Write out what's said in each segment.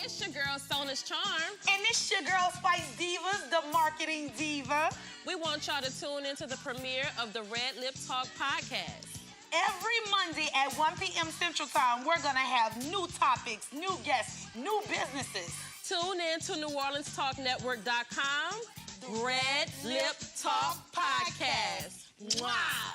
It's your girl, Sona's Charm. And it's your girl, Spice Divas, the marketing diva. We want y'all to tune into the premiere of the RedLip Talk podcast. Every Monday at 1 p.m. Central Time, we're going to have new topics, new guests, new businesses. Tune in to NewOrleansTalkNetwork.com. RedLip Talk Podcast. Mwah!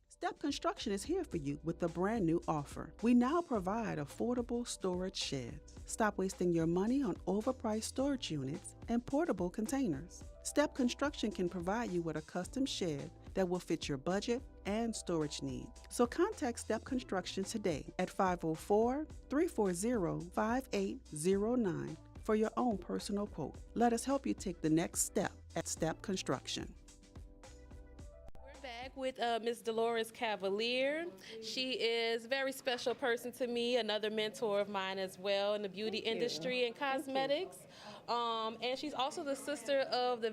Step Construction is here for you with a brand new offer. We now provide affordable storage sheds. Stop wasting your money on overpriced storage units and portable containers. Step Construction can provide you with a custom shed that will fit your budget and storage needs. So contact Step Construction today at 504-340-5809 for your own personal quote. Let us help you take the next step at Step Construction. Back with Ms. Dolores Cavalier. She is a very special person to me, another mentor of mine as well in the beauty industry and cosmetics. And she's also the sister of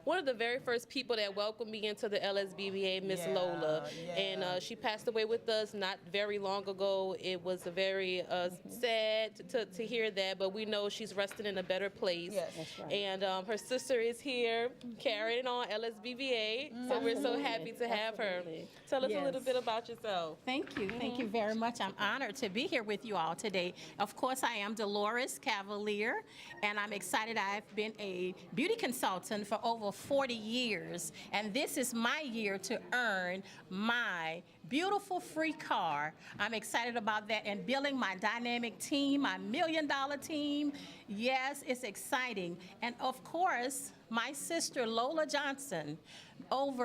one of the very first people that welcomed me into the LSBBA, Miss Lola. And she passed away with us not very long ago. It was a very sad to hear that, but we know she's resting in a better place. Yes, that's right. And her sister is here carrying on LSBBA, so we're so happy to have her. Tell us a little bit about yourself. Thank you. Thank you very much. I'm honored to be here with you all today. Of course, I am Dolores Cavalier, and I'm excited. I've been a beauty consultant for over 40 years, and this is my year to earn my beautiful free car. I'm excited about that and building my dynamic team, my $1 million team. Yes, it's exciting. And of course, my sister Lola Johnson, I'm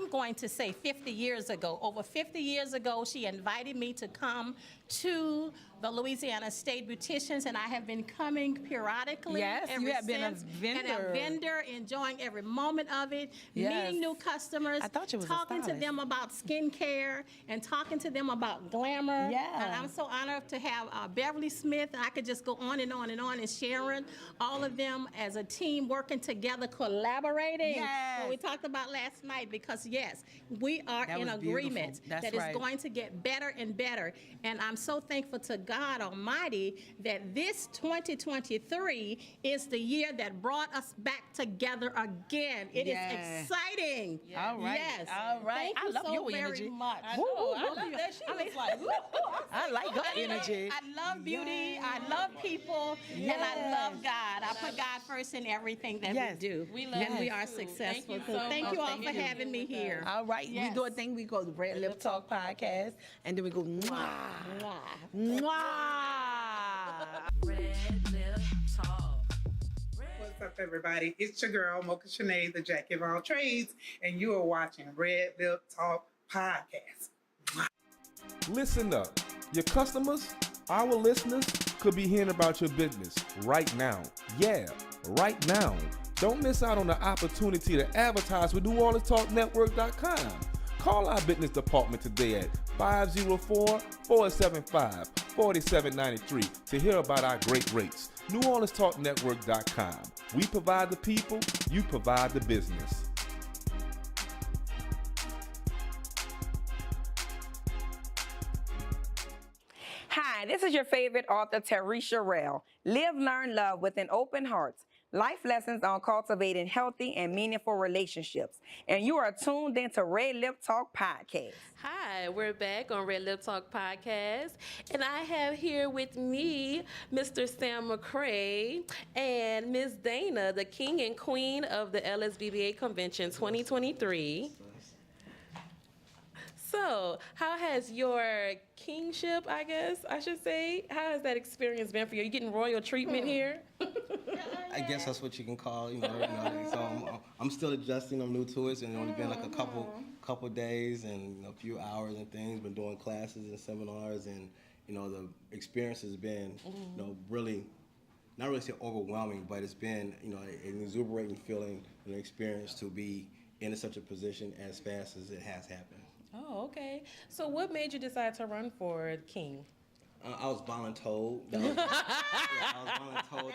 going to say 50 years ago. Over 50 years ago, she invited me to come to the Louisiana State Beauticians, and I have been coming periodically. Yes, you have been a vendor. And a vendor, enjoying every moment of it, meeting new customers, I thought you was a talking to stylist. them about skincare, and talking to them about glamour. Yeah. And I'm so honored to have Beverly Smith. I could just go on and on and on, and Sharon, all of them as a team working together, collaborating. Yes. What we talked about last night, because yes, we are That in was agreement beautiful. That's that right. it's going to get better and better. And I'm so thankful to God Almighty that this 2023 is the year that brought us back together again. It is exciting. All right. Yes. All right. Thank I you love so your very energy. much. I know. I love that. She was like, I like her energy. I love beauty. I love people. And I love God. I put God first in everything that Yes. we do. We love and we you are too. successful. Thank you so Thank much. you all Thank for you. having me here. All right. Yes. We do a thing. We go to RedLip Talk podcast, and then we go mwah, mwah. RedLip Talk. What's up, everybody? It's your girl, Mocha Shanae, the Jack of all trades, and you are watching RedLip Talk Podcast. Listen up. Your customers, our listeners, could be hearing about your business right now. Yeah, right now. Don't miss out on the opportunity to advertise with NewOrleansTalkNetwork.com. Call our business department today at 504-475-4793 to hear about our great rates. NewOrleansTalkNetwork.com. We provide the people, you provide the business. Hi, this is your favorite author, Teresha Rell. Live, learn, love with an open heart. Life lessons on cultivating healthy and meaningful relationships. And you are tuned into RedLip Talk Podcast. Hi, we're back on RedLip Talk Podcast, and I have here with me Mr. Sam McCray and Ms. Dana, the king and queen of the LSBBA Convention 2023. So, how has your kingship, I guess I should say, how has that experience been for you? Are you getting royal treatment here? I guess that's what you can call, so I'm still adjusting. I'm new to it, and it's only been like a couple days and a few hours and things. Been doing classes and seminars, and the experience has been, really, not really say overwhelming, but it's been, an exuberating feeling and experience to be in such a position as fast as it has happened. Oh, okay. So, what made you decide to run for king? I was voluntold. I was voluntold.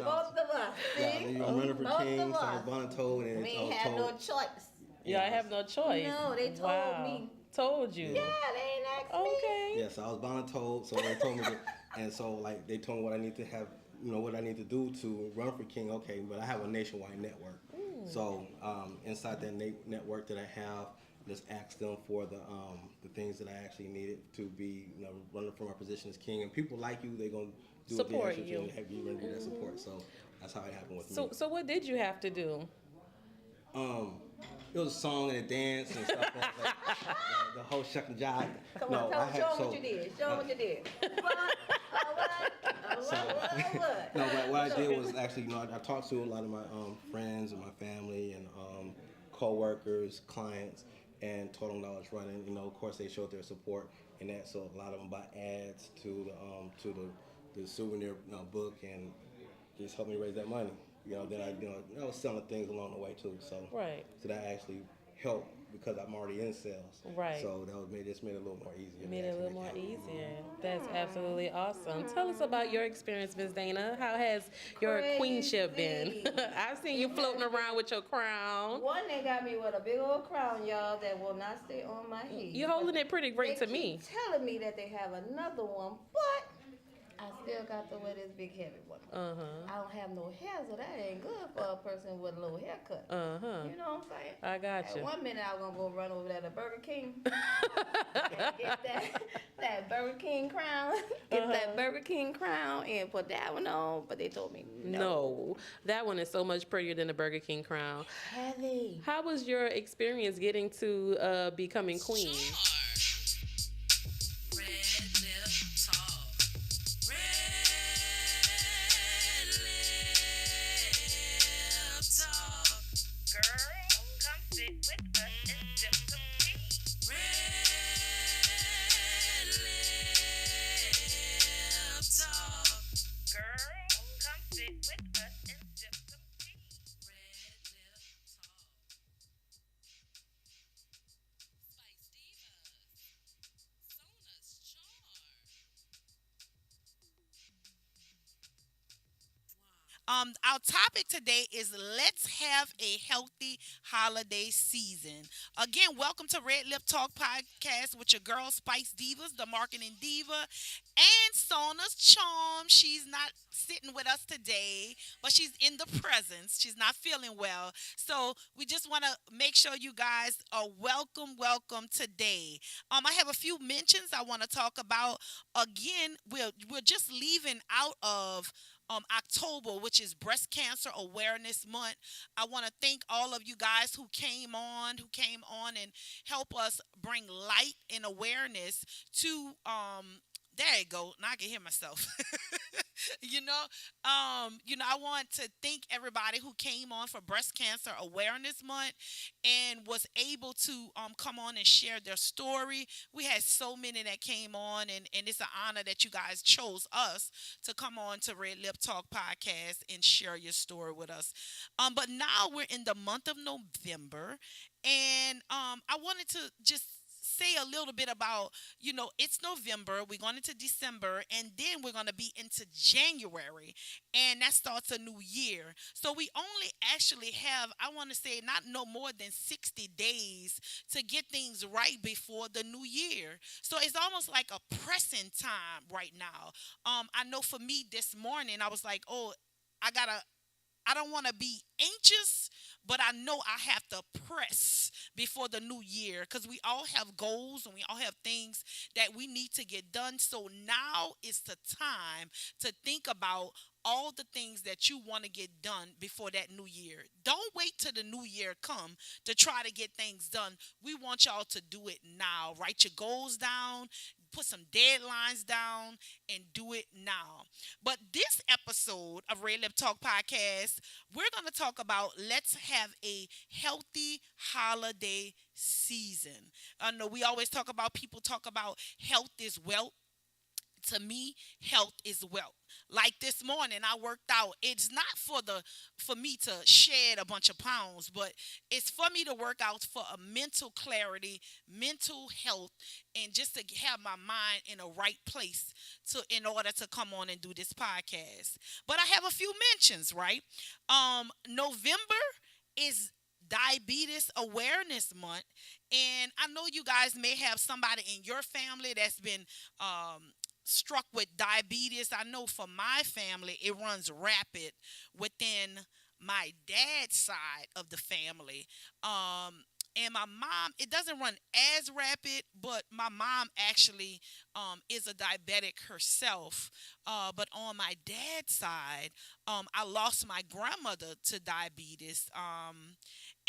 Both of us. I'm running for king, so I was voluntold. And we ain't have no choice. Yeah, I have no choice. No, they told me told you. Yeah, they ain't asked me. Okay. Yeah, so I was bound and told. So they told me, and so like they told me what I need to have, what I need to do to run for king. Okay, but I have a nationwide network. So inside that network that I have, just ask them for the things that I actually needed to be, running for my position as king. And people like you, they're gonna do Support what they you. and have you render that support. So that's how it happened with me. So what did you have to do? It was a song and a dance and stuff like that. The whole shuck and jive. Come on, show them what you did. Show them what you did. What? No, what I did was actually, I talked to a lot of my friends and my family and co-workers, clients, and told them that I was running. Of course, they showed their support in that. So a lot of them bought ads to the souvenir book and just helped me raise that money. Then I was selling things along the way too. So Right. So that actually helped because I'm already in sales. Right. So that made it a little more easier. Made it a little more easier. That's absolutely awesome. Tell us about your experience, Ms. Dana. How has your queenship been? I've seen you floating around with your crown. One, they got me with a big old crown, y'all, that will not stay on my head. You're holding it pretty great to me. They keep telling me that they have another one, but I still got to wear this big heavy one. I don't have no hair, so that ain't good for a person with a little haircut. You know what I'm saying? I got you. At 1 minute, I was gonna go run over there to Burger King and get that Burger King crown, that Burger King crown, and put that one on. But they told me no. No, that one is so much prettier than the Burger King crown. Heavy. How was your experience getting to becoming queen? Our topic today is let's have a healthy holiday season. Again, welcome to RedLip Talk Podcast with your girl Spice Divas, the marketing diva, and Sona's charm. She's not sitting with us today, but she's in the presence. She's not feeling well. So we just want to make sure you guys are welcome today. I have a few mentions I want to talk about. Again, we're just leaving out of October, which is Breast Cancer Awareness Month. I want to thank all of you guys who came on and help us bring light and awareness to there you go. Now I can hear myself. I want to thank everybody who came on for Breast Cancer Awareness Month and was able to come on and share their story. We had so many that came on, and it's an honor that you guys chose us to come on to Red Lip Talk Podcast and share your story with us. But now we're in the month of November, and I wanted to just say a little bit about, it's November, we're going into December, and then we're going to be into January, and that starts a new year. So we only actually have, I want to say, not no more than 60 days to get things right before the new year. So it's almost like a pressing time right now. I know for me this morning, I was like, I don't want to be anxious, but I know I have to press before the new year because we all have goals and we all have things that we need to get done. So now is the time to think about all the things that you want to get done before that new year. Don't wait till the new year come to try to get things done. We want y'all to do it now. Write your goals down, put some deadlines down, and do it now. But this episode of Red Lip Talk Podcast, we're going to talk about let's have a healthy holiday season. I know we always people talk about health is wealth. To me, health is wealth. Like this morning, I worked out. It's not for me to shed a bunch of pounds, but it's for me to work out for a mental clarity, mental health, and just to have my mind in a right place in order to come on and do this podcast. But I have a few mentions, right? November is Diabetes Awareness Month, And I know you guys may have somebody in your family that's been struck with diabetes. I know for my family, it runs rapid within my dad's side of the family. And my mom, it doesn't run as rapid, but my mom actually is a diabetic herself. But on my dad's side, I lost my grandmother to diabetes.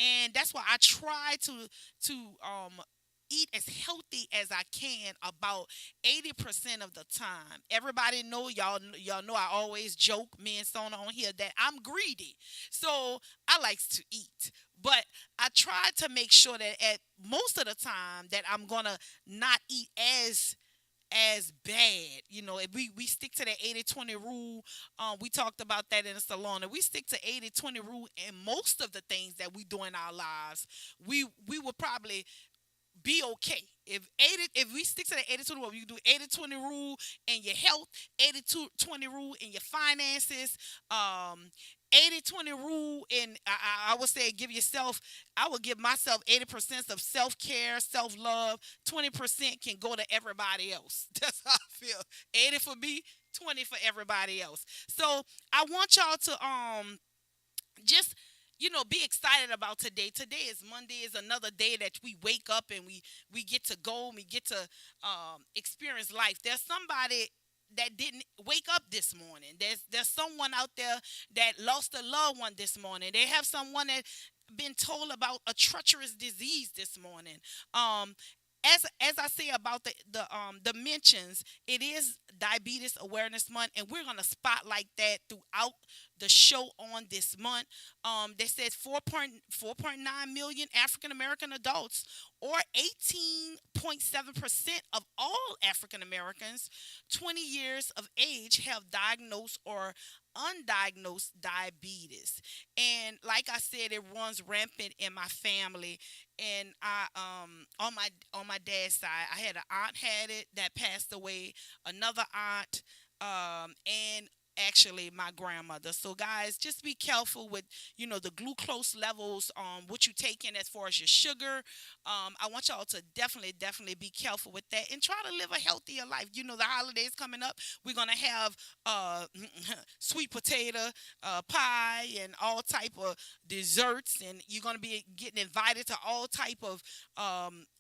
And that's why I try to eat as healthy as I can about 80% of the time. Everybody know, y'all know I always joke, me and Sona on here, that I'm greedy. So I likes to eat. But I try to make sure that at most of the time that I'm gonna not eat as bad. You know, if we stick to the 80-20 rule. We talked about that in the salon. If we stick to 80-20 rule in most of the things that we do in our lives, we would probably be okay. If we stick to the 80-20 rule, you do 80-20 rule in your health, 80-20 rule in your finances, 80-20 rule in, I would say, I would give myself 80% of self-care, self-love. 20% can go to everybody else. That's how I feel. 80 for me, 20 for everybody else. So I want y'all to just be excited about today. Today is Monday, is another day that we wake up and we get to go and we get to experience life. There's somebody that didn't wake up this morning. There's someone out there that lost a loved one this morning. They have someone that been told about a treacherous disease this morning. As I say about the mentions, it is Diabetes Awareness Month, and we're gonna spotlight that throughout the show on this month. They said 4.9 million African American adults, or 18.7% of all African Americans 20 years of age, have diagnosed or undiagnosed diabetes. And like I said, it runs rampant in my family. And I on my dad's side, I had an aunt had it that passed away, another aunt, and actually my grandmother. So guys, just be careful with the glucose levels, what you take in as far as your sugar. I want y'all to definitely be careful with that and try to live a healthier life. The holidays coming up, we're gonna have sweet potato pie and all type of desserts, and you're gonna be getting invited to all type of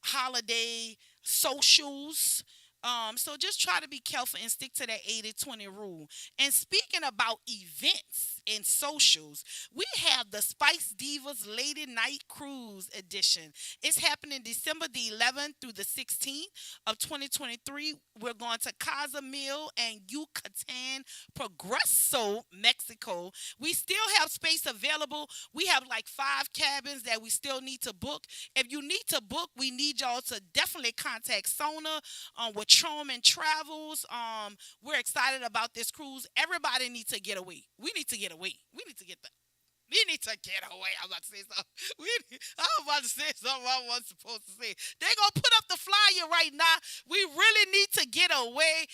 holiday socials. So just try to be careful and stick to that 80-20 rule. And speaking about events and socials, we have the Spice Divas Lady Night Cruise edition. It's happening December the 11th through the 16th of 2023. We're going to Cozumel and Yucatan, Progreso, Mexico. We still have space available. We have like 5 cabins that we still need to book. If you need to book, we need y'all to definitely contact Sona with Troman Travels. We're excited about this cruise. Everybody needs to get away. We need to get away. We need to get away. I'm about to say something. I was about to say something I wasn't supposed to say. They're going to put up the flyer right now. We really need to get away.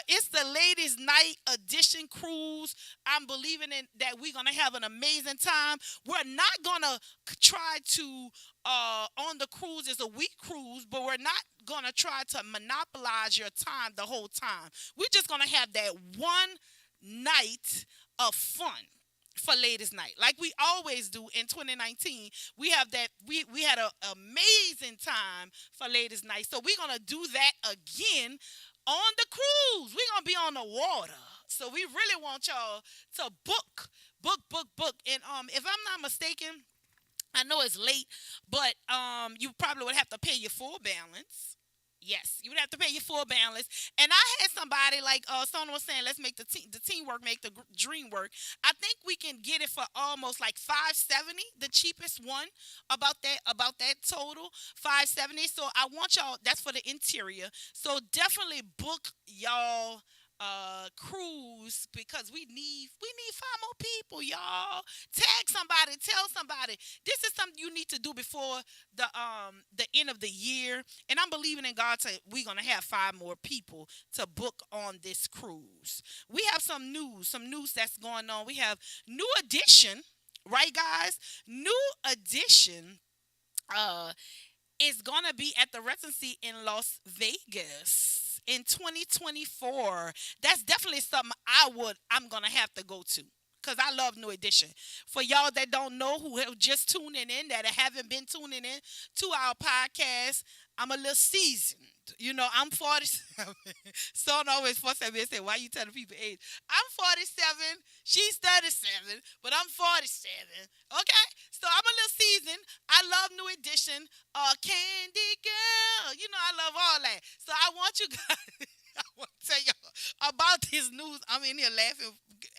It's the Ladies Night Edition Cruise. I'm believing in that we're going to have an amazing time. We're not going to try to, on the cruise, it's a week cruise, but we're not going to try to monopolize your time the whole time. We're just going to have that one night of fun for Ladies Night, like we always do. In 2019, we have that. We had an amazing time for Ladies Night, so we're gonna do that again on the cruise. We're gonna be on the water, so we really want y'all to book. And if I'm not mistaken, I know it's late, but you probably would have to pay your full balance. Yes, you would have to pay your full balance. And I had somebody, like Sona was saying, let's make the teamwork make the dream work. I think we can get it for almost like $570, the cheapest one, about that total, $570. So I want y'all, that's for the interior. So definitely book y'all cruise, because we need 5 more people, y'all. Tag somebody, tell somebody. This is something you need to do before the end of the year. And I'm believing in God we're gonna have 5 more people to book on this cruise. We have some news that's going on. We have New Edition, right, guys? New Edition is going to be at the residency in Las Vegas in 2024. That's definitely something I'm going to have to go to, because I love New Edition. For y'all that don't know, who have just tuning in, that haven't been tuning in to our podcast, I'm a little seasoned. You know, I'm 47. Sona always fuss at me and say, why you telling people age? I'm 47. She's 37, but I'm 47. Okay? So I'm a little seasoned. I love New Edition. Candy Girl. You know, I love all that. So I want you guys, I want to tell y'all about this news. I'm in here laughing,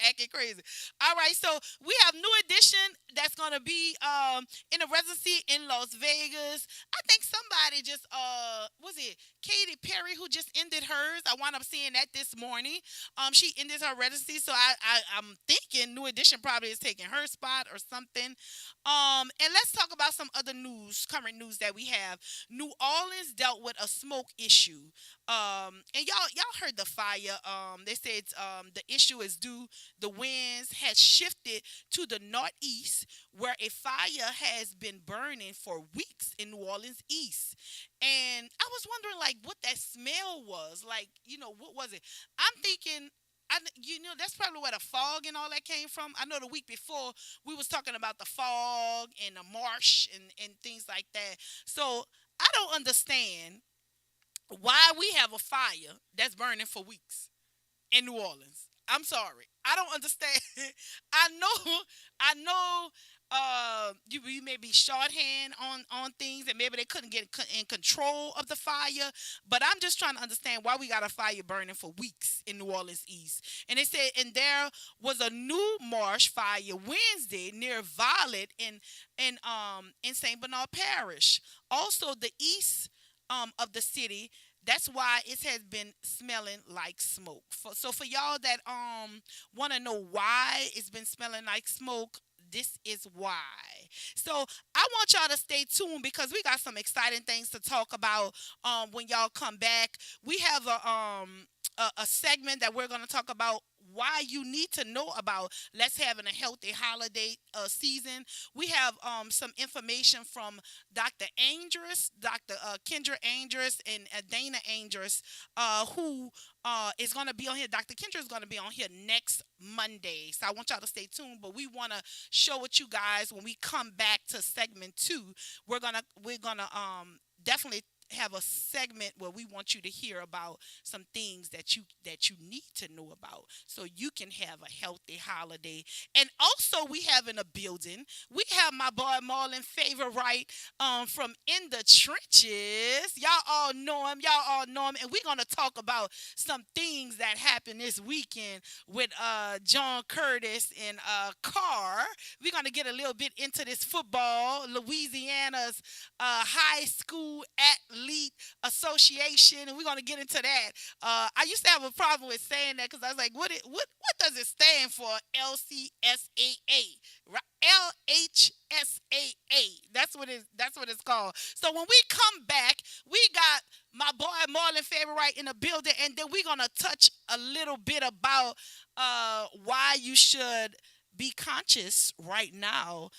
acting crazy. All right, so we have New Edition that's going to be in a residency in Las Vegas. I think somebody just, was it Katy Perry who just ended hers? I wound up seeing that this morning. She ended her residency, so I'm thinking New Edition probably is taking her spot or something. And let's talk about some other news, current news that we have. New Orleans dealt with a smoke issue. And y'all heard the fire. They said the issue is due, the winds has shifted to the northeast, where a fire has been burning for weeks in New Orleans East. And I was wondering, like, what that smell was. Like, you know, what was it? I'm thinking, that's probably where the fog and all that came from. I know the week before we was talking about the fog and the marsh and things like that. So I don't understand why we have a fire that's burning for weeks in New Orleans. I'm sorry. I don't understand. I know you may be shorthand on things, and maybe they couldn't get in control of the fire, but I'm just trying to understand why we got a fire burning for weeks in New Orleans East. And they said, and there was a new marsh fire Wednesday near Violet in St. Bernard Parish. Also, the east of the city. That's why it has been smelling like smoke. So for y'all that want to know why it's been smelling like smoke, this is why. So I want y'all to stay tuned, because we got some exciting things to talk about when y'all come back. We have a segment that we're going to talk about why you need to know about Let's Having a Healthy Holiday season. We have some information from Dr. Andrus, Dr. Kendra Andrus, and Dana Andrus, who is going to be on here. Dr. Kendra is going to be on here next Monday. So I want y'all to stay tuned, but we want to show what you guys when we come back to segment 2. We're gonna definitely have a segment where we want you to hear about some things that you need to know about, so you can have a healthy holiday. And also, we have in a building, we have my boy Marlon Favorite from In the Trenches. Y'all all know him, and we're gonna talk about some things that happened this weekend with John Curtis and Carr. We're gonna get a little bit into this football, Louisiana's high school Elite Association, and we're going to get into that. I used to have a problem with saying that, because I was like, what does it stand for? LCSAA, right? LHSAA. That's what it's called. So when we come back, we got my boy Marlon Favorite in the building, and then we're going to touch a little bit about why you should be conscious right now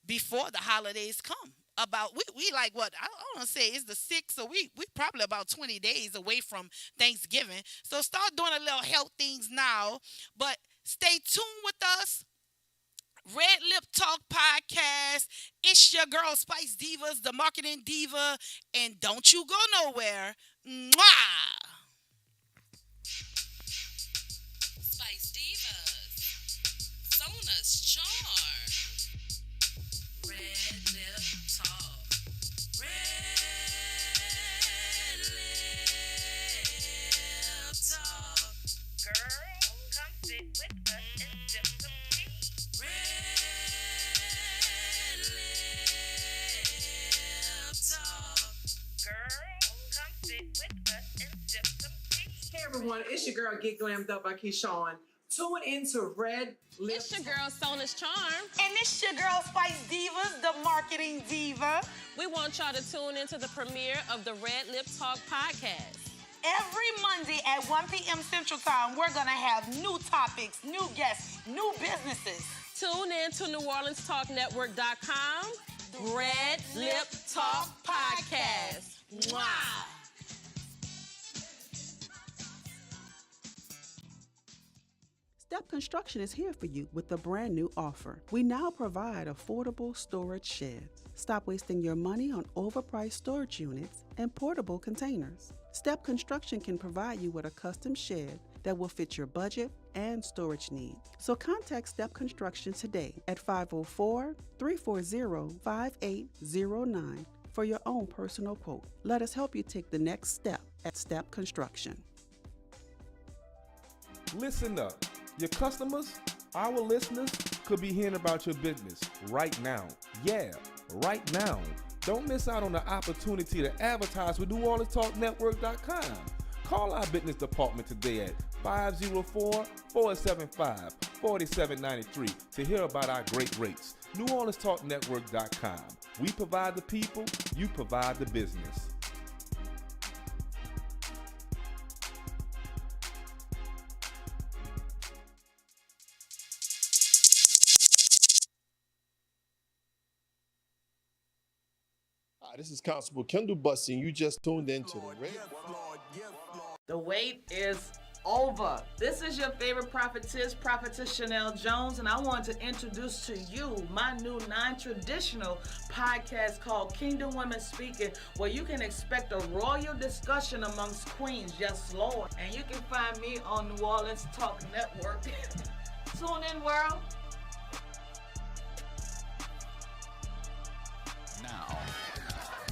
before the holidays come. About we like what I don't want to say it's the 6th, so we probably about 20 days away from Thanksgiving. So start doing a little health things now, but stay tuned with us. RedLip Talk Podcast. It's your girl Spice Divas, the marketing diva, and don't you go nowhere. Mwah! Spice Divas, Sona's charm. RedLip Talk. RedLip Talk. Girl, come sit with us and sip some tea. RedLip Talk. Girl, come sit with us and sip some tea. Hey everyone, it's your girl Get Glammed Up by Keyshawn. Tune into Red Lip. It's your girl Sona's charm. And it's your girl Spice Divas, the marketing diva. We want y'all to tune into the premiere of the RedLip Talk podcast. Every Monday at 1 p.m. Central Time, we're going to have new topics, new guests, new businesses. Tune in to NewOrleansTalkNetwork.com Red Lip Talk Podcast. Mwah! Step Construction is here for you with a brand new offer. We now provide affordable storage sheds. Stop wasting your money on overpriced storage units and portable containers. Step Construction can provide you with a custom shed that will fit your budget and storage needs. So contact Step Construction today at 504-340-5809 for your own personal quote. Let us help you take the next step at Step Construction. Listen up. Your customers, our listeners, could be hearing about your business right now. Yeah, right now. Don't miss out on the opportunity to advertise with NewOrleansTalkNetwork.com. Call our business department today at 504-475-4793 to hear about our great rates. NewOrleansTalkNetwork.com. We provide the people, you provide the business. Hi, this is Constable Kendall Bussey, and you just tuned into the Red. The wait is over. This is your favorite prophetess Chanel Jones, and I want to introduce to you my new non-traditional podcast called Kingdom Women Speaking, where you can expect a royal discussion amongst queens. Yes, Lord. And you can find me on New Orleans Talk Network. Tune in, world.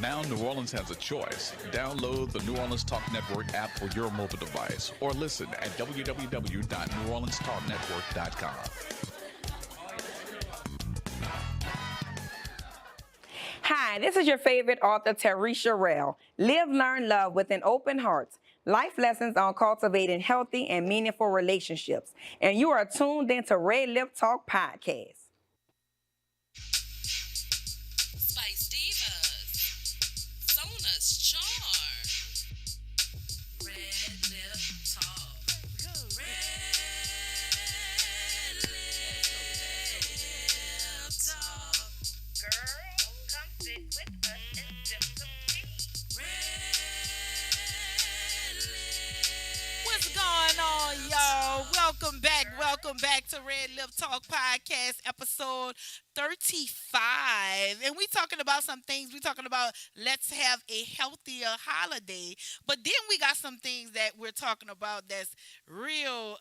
Now New Orleans has a choice. Download the New Orleans Talk Network app for your mobile device or listen at www.neworleanstalknetwork.com. Hi, this is your favorite author, Tarisha Rell. Live, learn, love with an open heart. Life lessons on cultivating healthy and meaningful relationships. And you are tuned into RedLip Talk Podcast. Spice Divas, Sona's Charm, RedLip Talk, RedLip Talk. Girl, come sit with us and sip some tea. What's going on, y'all? Welcome back to Red Lip Talk Podcast, episode 35. And we talking about some things. We talking about let's have a healthier holiday. But then we got some things that we're talking about that's real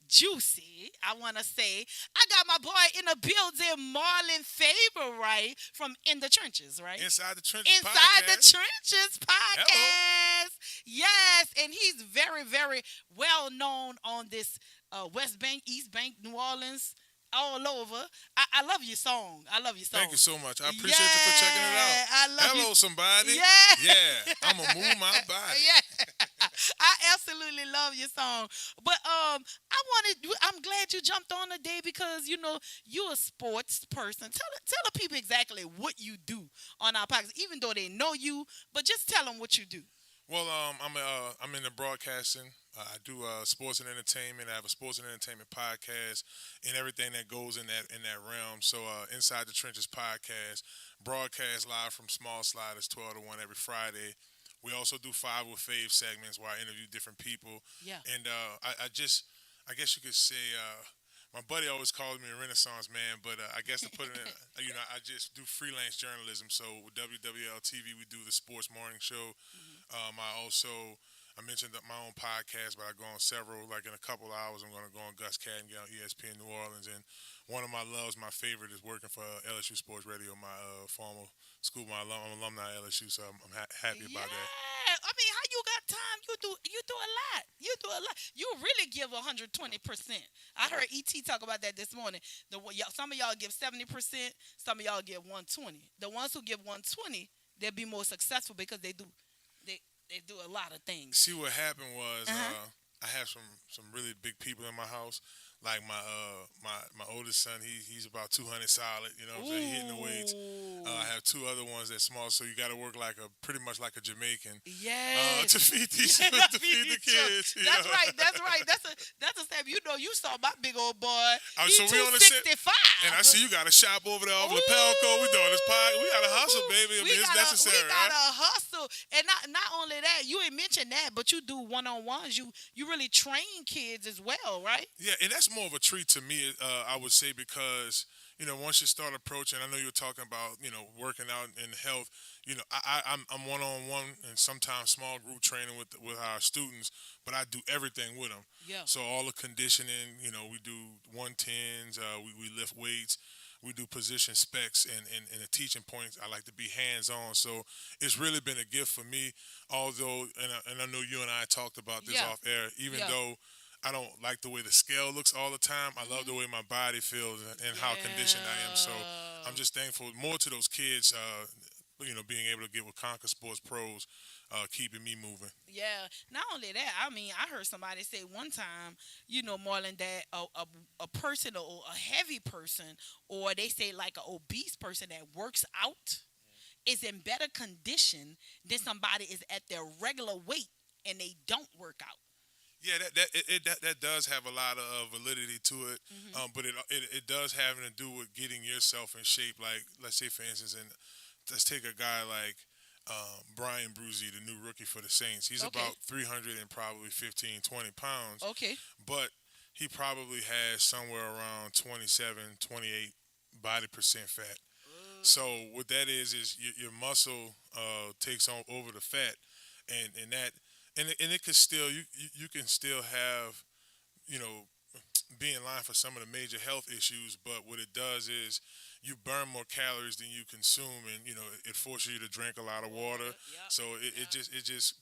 juicy, I want to say. I got my boy in the building, Marlon Favorite, right? From In the Trenches, right? Inside the Trenches Inside podcast. the Trenches podcast. Hello. Yes, and he's very, very well known on this West Bank, East Bank, New Orleans, all over. I love your song. Thank you so much. I appreciate you for checking it out. I love Hello, you. somebody. Yeah. I'm going to move my body. Yeah. I absolutely love your song. But I'm glad you jumped on today because, you know, you're a sports person. Tell the people exactly what you do on our podcast, even though they know you, but just tell them what you do. Well, I'm in the broadcasting. I do sports and entertainment. I have a sports and entertainment podcast and everything that goes in that realm. So Inside the Trenches podcast, broadcast live from Small Sliders 12 to 1 every Friday. We also do 5 with Fave segments where I interview different people. Yeah. And I guess you could say my buddy always calls me a Renaissance man, but I guess to put it in, I just do freelance journalism. So with WWL TV, we do the sports morning show. I mentioned my own podcast, but I go on several. Like in a couple of hours, I'm going to go on Gus Cattingale, ESPN New Orleans. And one of my loves, my favorite, is working for LSU Sports Radio, my former school. I'm alumni at LSU, so I'm happy about that. Yeah, I mean, how you got time? You do a lot. You really give 120%. I heard ET talk about that this morning. Some of y'all give 70%. Some of y'all give 120. The ones who give 120, they'll be more successful because they do a lot of things. See, what happened was I have some really big people in my house. Like my oldest son, he's about 200 solid. You know what I'm saying? Hitting the weights. I have two other ones that's small, so you got to work pretty much like a Jamaican. Yes. To feed these to feed the kids. That's right. That's right. That's a step. You know, you saw my big old boy. He's So we on the 265. And I see you got a shop over there over the Pelco. We doing this pod. We got to hustle, baby. I mean, it's necessary. We got to hustle, and not only that, you ain't mentioned that, but you do one-on-ones. You really train kids as well, right? Yeah, and that's more of a treat to me. I would say because once you start approaching, I know you're talking about working out in health. I'm one-on-one and sometimes small group training with our students, but I do everything with them. Yeah. So all the conditioning, we do 110s, we lift weights, we do position specs, and the teaching points. I like to be hands-on. So it's really been a gift for me. Although, and I know you and I talked about this off air. Even though I don't like the way the scale looks all the time, I love the way my body feels and how conditioned I am. So I'm just thankful more to those kids. Being able to get with Conquer Sports Pros, keeping me moving. Yeah. Not only that, I mean, I heard somebody say one time, Marlon, that a person or a heavy person, or they say like an obese person that works out, is in better condition than somebody is at their regular weight and they don't work out. Yeah, that does have a lot of validity to it, but it does have to do with getting yourself in shape. Like, let's say, for instance, let's take a guy like Brian Bruzy, the new rookie for the Saints. He's about 300 and probably 15, 20 pounds. Okay. But he probably has somewhere around 27, 28 body percent fat. So what that is your muscle takes on over the fat, and it could still you can still have be in line for some of the major health issues, but what it does is you burn more calories than you consume, and it forces you to drink a lot of water. So it just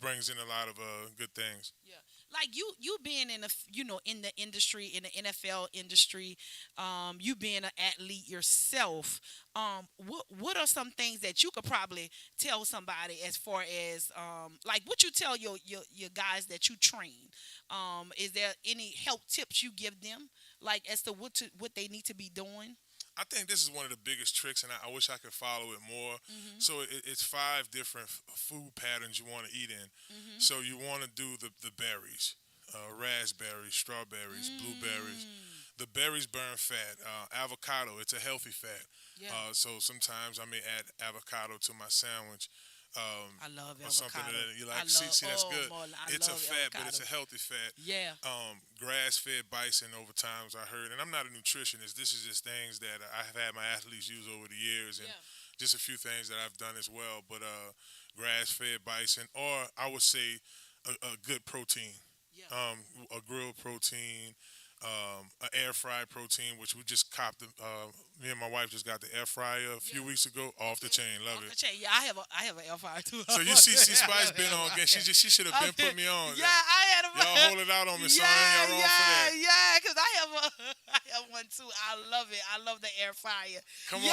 brings in a lot of good things. Yeah. Like you being in in the industry, in the NFL industry, you being an athlete yourself, what are some things that you could probably tell somebody as far as like what you tell your guys that you train? Is there any health tips you give them, like as to what they need to be doing? I think this is one of the biggest tricks, and I wish I could follow it more. So it's 5 different food patterns you want to eat in. So you want to do the berries, raspberries, strawberries, blueberries. The berries burn fat. Avocado, it's a healthy fat. Yeah. So sometimes I may add avocado to my sandwich. I love or something avocado. that you like. See, that's good. Marlon, It's a fat, avocado. but it's a healthy fat. Yeah. Grass-fed bison over times I heard, and I'm not a nutritionist. This is just things that I have had my athletes use over the years, and just a few things that I've done as well. But grass-fed bison, or I would say a good protein, a grilled protein. An air fried protein, which we just copped. Me and my wife just got the air fryer a few weeks ago. Off the chain, love it. The chain. Yeah, I have an air fryer too. So you see Spice been on again. She should have been put me on. Yeah, I had a. Y'all hold it out on me, Sona. Y'all wrong for that. Yeah, because I have one too. I love it. I love the air fryer. Come on,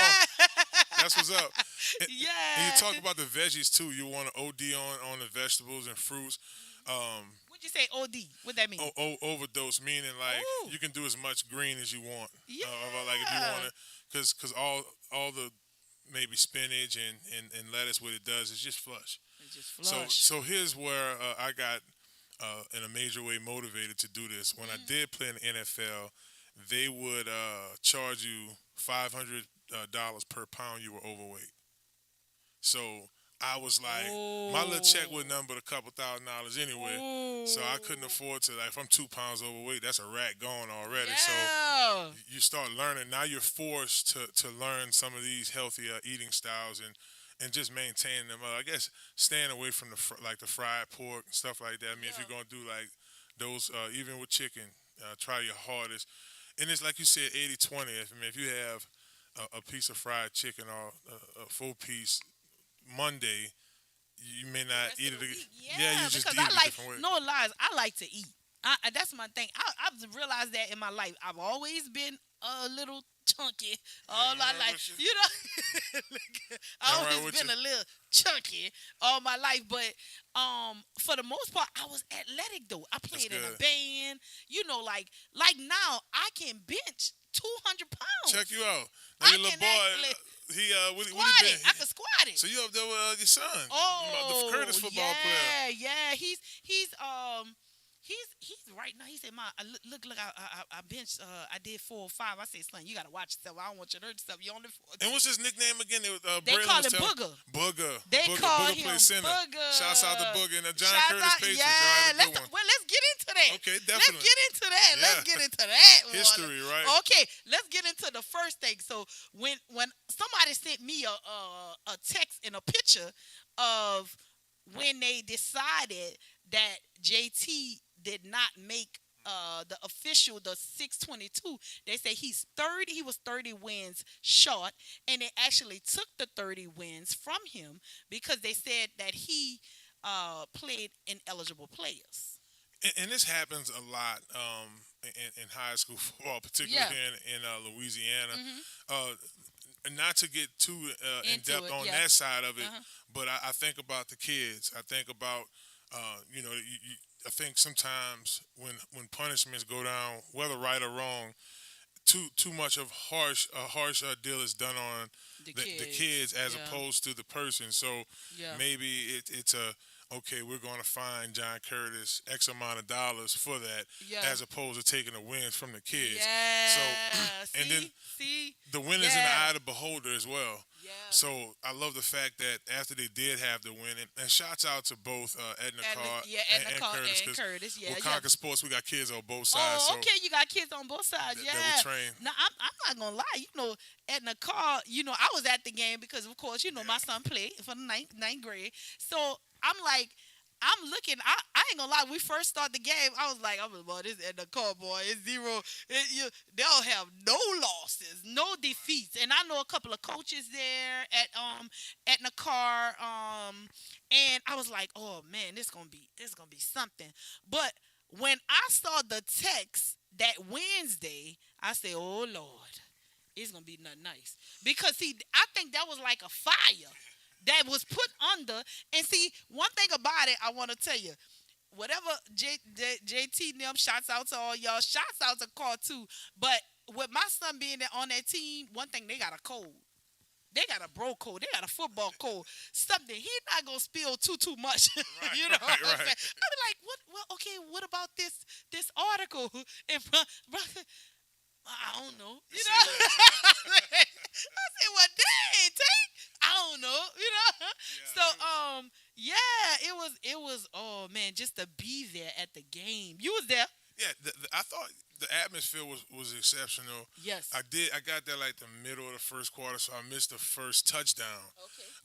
that's what's up. And you talk about the veggies too. You want to OD on the vegetables and fruits. What'd you say, OD? What that mean? Overdose, meaning like you can do as much green as you want. Yeah. Like if you want to, because all the maybe spinach and lettuce, what it does is just flush. It's just flush. So here's where I got in a major way motivated to do this. When I did play in the NFL, they would charge you $500 per pound you were overweight. So I was like, my little check was nothing but a couple $1,000 anyway. So I couldn't afford to, like, if I'm 2 pounds overweight, that's a rack gone already. Yeah. So you start learning. Now you're forced to learn some of these healthier eating styles and just maintain them. I guess staying away from the fried pork and stuff like that. I mean, if you're going to do like those, even with chicken, try your hardest. And it's like you said, 80-20. If you have a piece of fried chicken or a full piece Monday, you may not eat it again. Yeah, you just eat it a different way. No lies, I like to eat. That's my thing. I've realized that in my life. I've always been a little chunky all my life. You know, I always been a little chunky all my life, but for the most part, I was athletic though. I played in a band. You know, like now I can bench 200 pounds. Check you out. Now your little boy, what he been? I can squat it. So you up there with your son? Oh, the Curtis football player. Yeah. He's right now. He said, "Ma, look, I benched. I did 4 or 5." I said, "Son, you gotta watch yourself. I don't want you to hurt yourself. You only." And what's his nickname again? They call him Booger. Booger. They call him plays center. Booger. Shouts out to Booger and the John Curtis Patriots. Yeah, let's get into that. Okay, definitely. Let's get into that. Yeah. Let's get into that. History, right? Okay, let's get into the first thing. So when somebody sent me a text and a picture of when they decided that JT did not make the official, the 622, they say he was 30 wins short, and they actually took the 30 wins from him because they said that he played ineligible players. And this happens a lot in high school football, particularly here in Louisiana. Mm-hmm. Not to get too in depth on that side of it, but I think about the kids. I think about I think sometimes when punishments go down, whether right or wrong, too much of a harsh deal is done on the kids as opposed to the person. So maybe it's okay, we're going to fine John Curtis X amount of dollars for that, as opposed to taking the wins from the kids. Yeah. So, and then the win is in the eye of the beholder as well. Yeah. So I love the fact that after they did have the win, and shouts out to both Edna Carr and Curtis. With Conquer Sports, we got kids on both sides. Oh, okay, you got kids on both sides. That we train. Now I'm not gonna lie. You know, Edna Carr. You know, I was at the game because of course, you know, my son played for the ninth grade. So I'm like, I'm looking. I ain't gonna lie. When we first started the game, I was like, boy, this Edna Carr, boy, it's zero. They'll have no losses, no defeats. And I know a couple of coaches there at Edna Carr. And I was like, oh man, this gonna be something. But when I saw the text that Wednesday, I said, oh Lord, it's gonna be nothing nice. Because I think that was like a fire that was put under. And see, one thing about it, I want to tell you, whatever JT and them, shouts out to all y'all, shouts out to Carl too. But with my son being there on that team, one thing, they got a code. They got a bro code. They got a football code. Something he's not gonna spill too much. Right, you know what I'm right. saying? I be like, what? Well, okay, what about this article? And I don't know. You know? I said, well, dang, Tank. I don't know. You know? It was. Oh man, just to be there at the game. You was there. Yeah, I thought the atmosphere was exceptional. Yes. I got there like the middle of the first quarter, so I missed the first touchdown.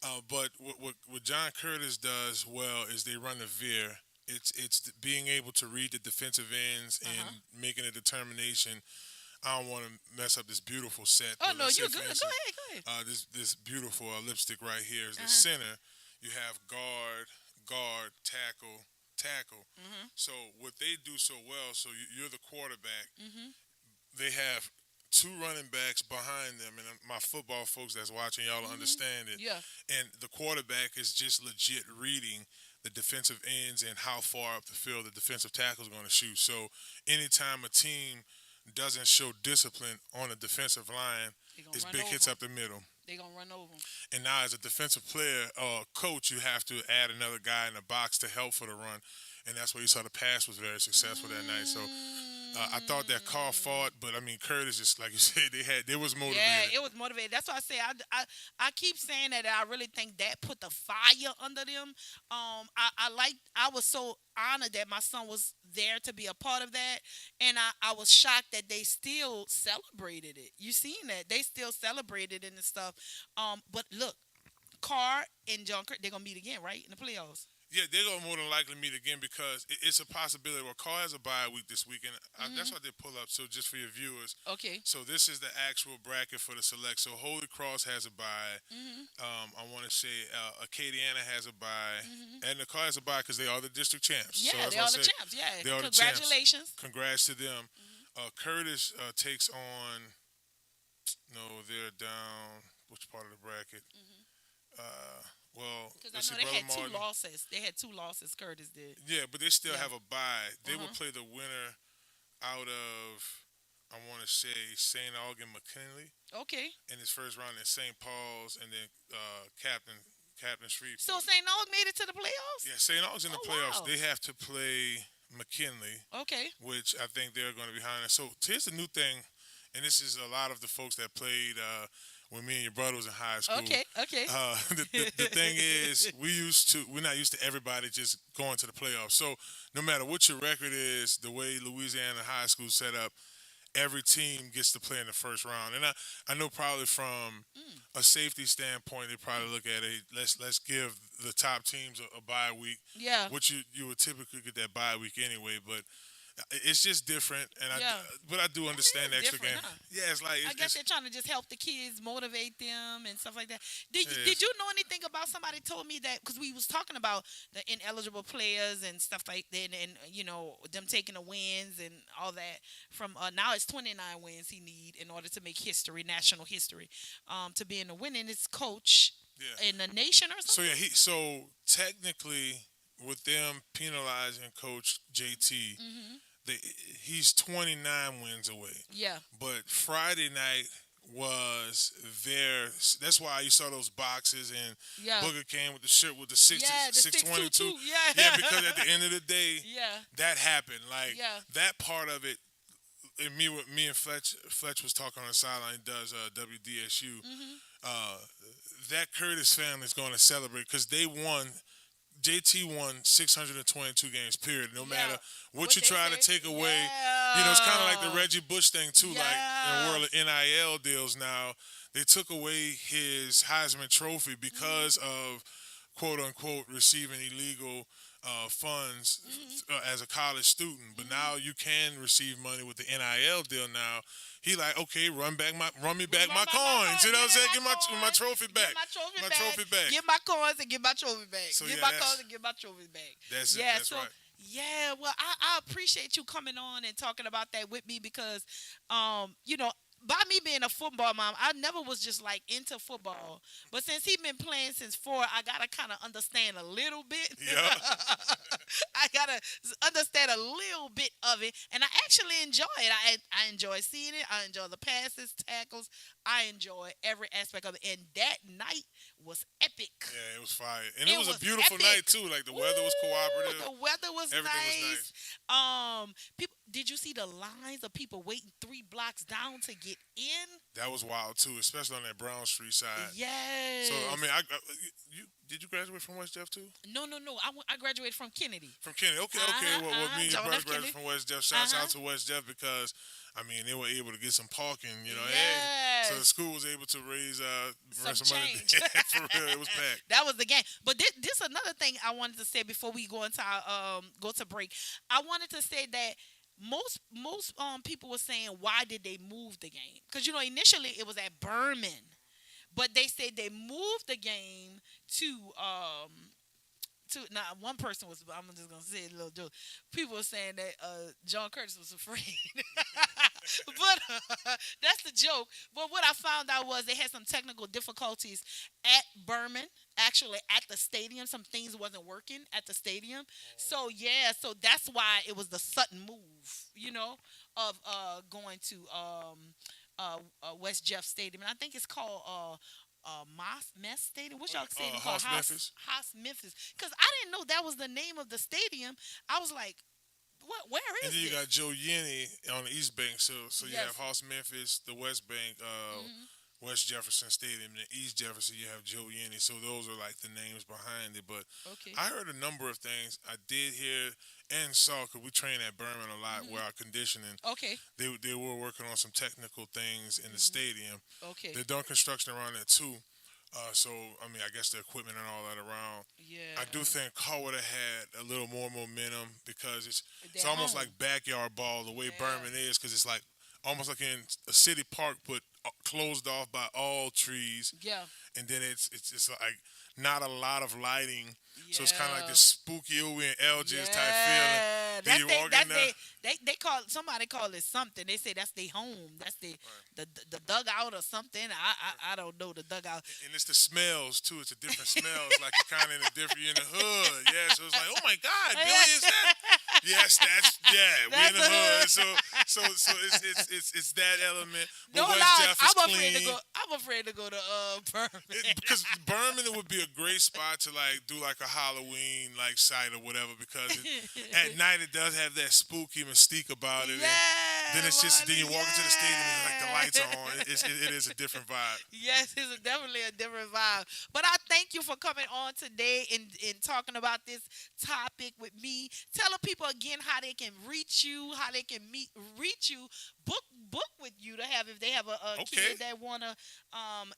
Okay. But what John Curtis does well is they run the veer. It's being able to read the defensive ends and making a determination. I don't want to mess up this beautiful set. Oh no, you're good. Go ahead. This beautiful lipstick right here is the center. You have guard, tackle. So what they do so well, so you're the quarterback. They have 2 running backs behind them, and my football folks that's watching, y'all understand it. Yeah. And the quarterback is just legit reading the defensive ends and how far up the field the defensive tackle is going to shoot. So anytime a team doesn't show discipline on the defensive line, it's big hits up the middle. They're going to run over them. And now as a defensive player, coach, you have to add another guy in the box to help for the run. And that's where you saw the pass was very successful that night. So I thought that Carl fought, but I mean Curtis, just like you said, they was motivated. Yeah, it was motivated. That's why I say I keep saying that I really think that put the fire under them. I was so honored that my son was there to be a part of that, and I was shocked that they still celebrated it. You seen that they still celebrated it and stuff. But look, Carr and John Curtis, they're gonna meet again, right, in the playoffs. Yeah, they're going to more than likely meet again because it's a possibility. Well, Carl has a bye week this weekend. That's why they pull up. So just for your viewers. Okay. So this is the actual bracket for the select. So Holy Cross has a bye. I want to say Acadiana has a bye. And the Carr has a bye because they are the district champs. Yeah, so they are the champs. Yeah, they are congratulations. Congrats to them. Curtis takes on No, they're down. Which part of the bracket? Well, Because I know they had two losses. They had two losses. Curtis did. Yeah, but they still Yeah. have a bye. They will play the winner out of, I want to say, St. Aug and McKinley Okay. in his first round, and St. Paul's, and then Captain Shreveport. So St. Aug made it to the playoffs? Yeah, St. Aug's in the playoffs. Wow. They have to play McKinley, Okay. which I think they're going to be behind us. So here's the new thing, and this is a lot of the folks that played when me and your brother was in high school. Okay. The thing is, we're not used to everybody just going to the playoffs. So no matter what your record is, the way Louisiana high school set up, every team gets to play in the first round. And I know probably from a safety standpoint, they probably look at it. Let's give the top teams a bye week. Yeah. Which you would typically get that bye week anyway, but. It's just different, and but I do understand the extra game. Huh? Yeah, it's like I guess they're trying to just help the kids, motivate them, and stuff like that. Did you know anything about? Somebody told me that because we was talking about the ineligible players and stuff like that, and you know them taking the wins and all that. From now it's 29 wins he need in order to make history, national history, to be in the winningest coach in the nation or something. So technically, with them penalizing Coach JT. He's 29 wins away. Yeah. But Friday night was that's why you saw those boxes and Booger came with the shirt with the 622. Yeah, because at the end of the day, that happened. Like that part of it. And me and Fletch was talking on the sideline. He does WDSU. That Curtis family is going to celebrate because they won. JT won 622 games, period. No matter what you try to take away. You know, it's kind of like the Reggie Bush thing, too. Like, in the world of NIL deals now, they took away his Heisman Trophy because of, quote-unquote, receiving illegal funds as a college student. But now you can receive money with the NIL deal now. He like, okay, run me back my coins. You know what I'm saying? Get my trophy back. My trophy back. Get my coins and get my trophy back. So, get my coins and get my trophy back. That's it. That's right. Yeah, well, I appreciate you coming on and talking about that with me because, you know, by me being a football mom, I never was just like into football. But since he's been playing since 4, I gotta kind of understand a little bit. Yeah. I gotta understand a little bit of it, and I actually enjoy it. I enjoy seeing it. I enjoy the passes, tackles. I enjoy every aspect of it. And that night was epic. Yeah, it was fire, and it was a beautiful night too. Like the weather was cooperative. The weather was Everything nice. was nice. People, did you see the lines of people waiting 3 blocks down to get in? That was wild too, especially on that Brown Street side. Yes. So I mean, did you graduate from West Jeff too? No. I graduated from Kennedy. From Kennedy. Okay. Well, me and your brother graduated from West Jeff. Shouts out to West Jeff because, I mean, they were able to get some parking, you know. Yes. So the school was able to raise some money. Change. For real, it was packed. That was the game. But this another thing I wanted to say before we go into our go to break. I wanted to say that most people were saying, why did they move the game? Because, you know, initially it was at Berman. But they said they moved the game to now one person was, I'm just gonna say a little joke. People were saying that John Curtis was afraid, but that's the joke. But what I found out was they had some technical difficulties at Berman, actually at the stadium. Some things wasn't working at the stadium. So that's why it was the sudden move, you know, of going to West Jeff Stadium, and I think it's called Mess Stadium. What's y'all stadium called? Memphis. Haas Memphis. Because I didn't know that was the name of the stadium. I was like, where is it? And then you got Joe Yenny on the East Bank. So you have Haas Memphis, the West Bank, West Jefferson Stadium, and East Jefferson, you have Joe Yenny. So those are like the names behind it. But I heard a number of things. I did hear and saw, because we train at Berman a lot, where our conditioning, they were working on some technical things in the stadium. They're doing construction around that too. So, I mean, I guess the equipment and all that around. Yeah. I do think Carr would have had a little more momentum because it's almost like backyard ball the way Berman is, because it's like almost like in a city park, but closed off by all trees. Yeah. And then it's like not a lot of lighting. So it's kind of like this spooky Uwe and Elgis type feeling. Then you walk in there. They call somebody call it something. They say that's their home. That's the dugout or something. I don't know the dugout. And it's the smells too. It's a different smells. Like you're kind of in a different. You're in the hood. Yeah. So it's like, oh my God, Billy, is that? Yes, we in the hood. So it's that element. But No West lie, Jeff is I'm clean. afraid to go to Berman. Because Berman would be a great spot to like do like a Halloween like site or whatever, because at night it does have that spooky mystique about it. Yeah, then it's just then you walk into the stadium and like the lights are on. It is a different vibe. Yes, it's definitely a different vibe. But I thank you for coming on today and talking about this topic with me. Tell the people again how they can reach you, how they can reach you, book with you to have if they have a kid that want to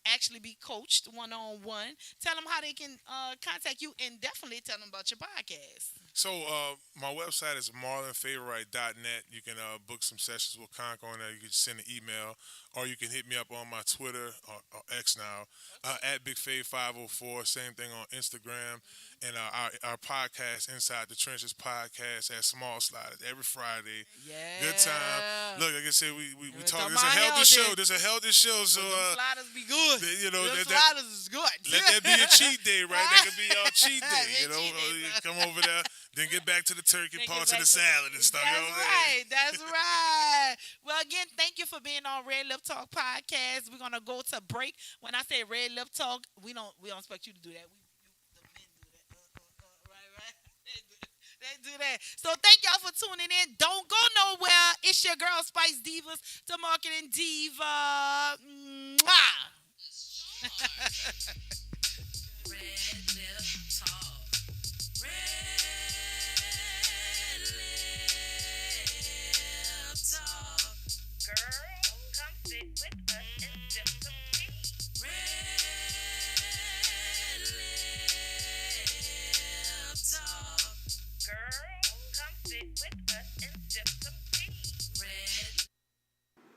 actually be coached one-on-one. Tell them how they can contact you, and definitely tell them about your podcast. So my website is marlonfavorite.net. You can book some sessions with Conk on there. You can just send an email, or you can hit me up on my Twitter or X now at BigFave504. Same thing on Instagram. And our podcast, Inside the Trenches podcast, at Small Sliders every Friday. Yeah. Good time. Look, like I said, we talk. talking There's a about healthy healthy. show. There's a healthy show. So Them sliders be good. Them sliders is good. let that be your cheat day, right? That could be your cheat day. You know, Cheat day. come over there, then get back to the turkey Then parts get of the back to salad and stuff. That's You know what I'm saying? right. That's right. Well, again, thank you for being on Red Lip Talk podcast. We're gonna go to break. When I say Red Lip Talk, we don't expect you to do that. The men do that. Right. They do that. So thank y'all for tuning in. Don't go nowhere. It's your girl Spice Divas, the marketing diva. Mwah. Red Lip Talk. Red Lip Talk. Girl, come sit with us and sip some tea. Red Lip Talk. Girl, come sit with us and sip some tea. Red.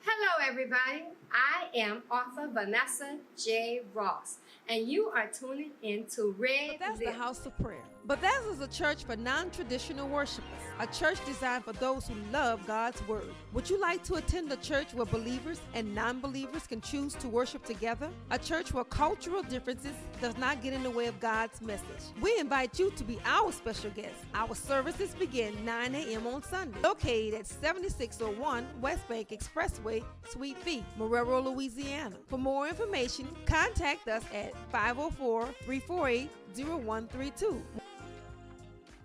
Hello, everybody. I am author Vanessa J. Ross, and you are tuning into Red That's the Lip. House of Prayer. Bethesda is a church for non-traditional worshipers, a church designed for those who love God's Word. Would you like to attend a church where believers and non-believers can choose to worship together? A church where cultural differences does not get in the way of God's message. We invite you to be our special guest. Our services begin 9 a.m. on Sunday, located at 7601 West Bank Expressway, Suite B, Marrero, Louisiana. For more information, contact us at 504-348-0132.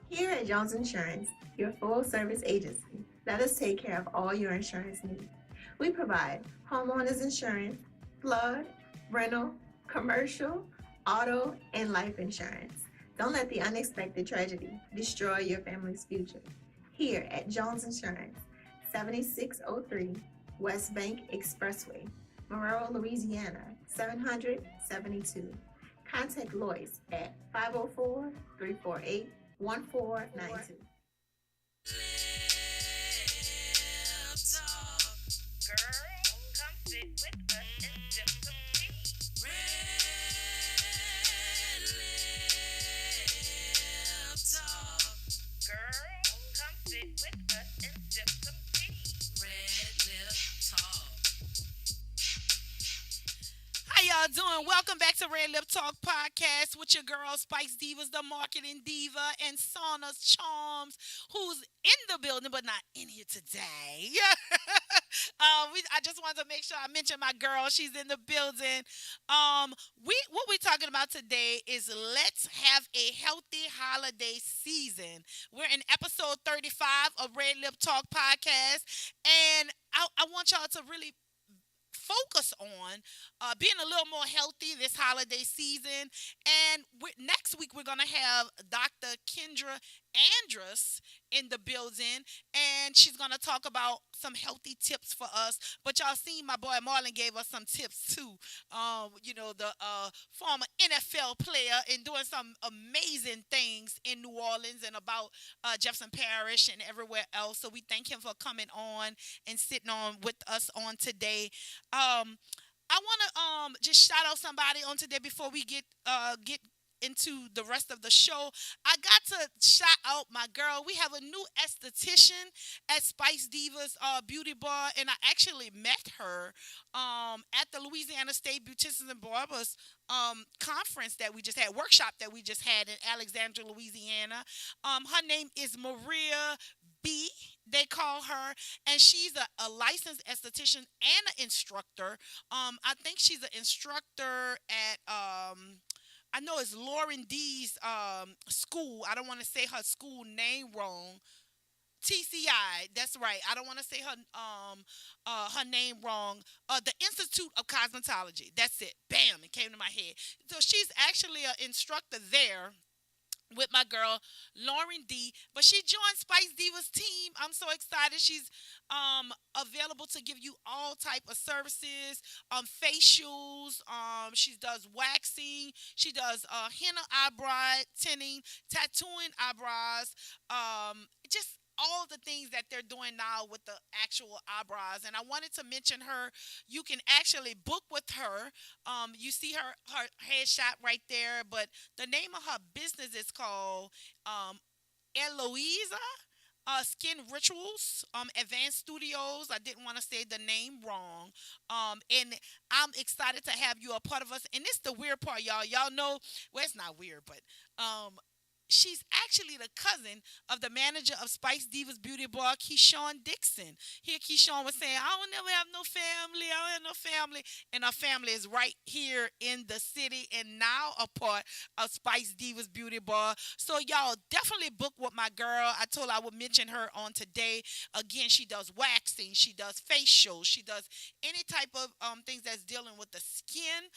Here at Jones Insurance, your full-service agency, let us take care of all your insurance needs. We provide homeowners insurance, flood, rental, commercial, auto, and life insurance. Don't let the unexpected tragedy destroy your family's future. Here at Jones Insurance, 7603 West Bank Expressway, Marrero, Louisiana, 772. Contact Lois at 504-348-1492. Girl, come sit with us and sip some tea. Red Lip Talk. Girl, come sit with us and sip some tea. Red Lip Talk. How y'all doing? Welcome back to Red Lip Talk podcast with your girl Spice Divas, the marketing diva, and Sona's Charms, who's in the building but not in here today. I just wanted to make sure I mention my girl. She's in the building. What we're talking about today is let's have a healthy holiday season. We're in episode 35 of Red Lip Talk podcast, and I want y'all to really focus on being a little more healthy this holiday season. And next week, we're going to have Dr. Kendra Andrus in the building, and she's going to talk about some healthy tips for us. But y'all seen my boy Marlon gave us some tips too. The former NFL player and doing some amazing things in New Orleans and about Jefferson Parish and everywhere else. So we thank him for coming on and sitting on with us on today. I want to just shout out somebody on today before we get into the rest of the show, I got to shout out my girl. We have a new esthetician at Spice Divas Beauty Bar, and I actually met her at the Louisiana State Beauticians and Barbers conference that we just had, workshop that we just had in Alexandria, Louisiana. Her name is Maria B, they call her, and she's a licensed esthetician and an instructor. I think she's an instructor at I know it's Lauren D's school. I don't want to say her school name wrong. TCI, that's right. I don't want to say her name wrong. The Institute of Cosmetology. That's it. Bam, it came to my head. So she's actually an instructor there with my girl Lauren D. But she joined Spice Divas team. I'm so excited. She's available to give you all type of services, facials. She does waxing. She does henna eyebrow tinting, tattooing eyebrows. Just all the things that they're doing now with the actual eyebrows. And I wanted to mention her. You can actually book with her. You see her headshot right there, but the name of her business is called Eloisa Skin Rituals, Advanced Studios. I didn't want to say the name wrong. And I'm excited to have you a part of us. And this is the weird part, y'all. Y'all know, well, it's not weird, but she's actually the cousin of the manager of Spice Divas Beauty Bar, Keyshawn Dixon. Here, Keyshawn was saying, I don't never have no family. I don't have no family. And her family is right here in the city and now a part of Spice Divas Beauty Bar. So, y'all definitely book with my girl. I told her I would mention her on today. Again, she does waxing. She does facials. She does any type of things that's dealing with the skin,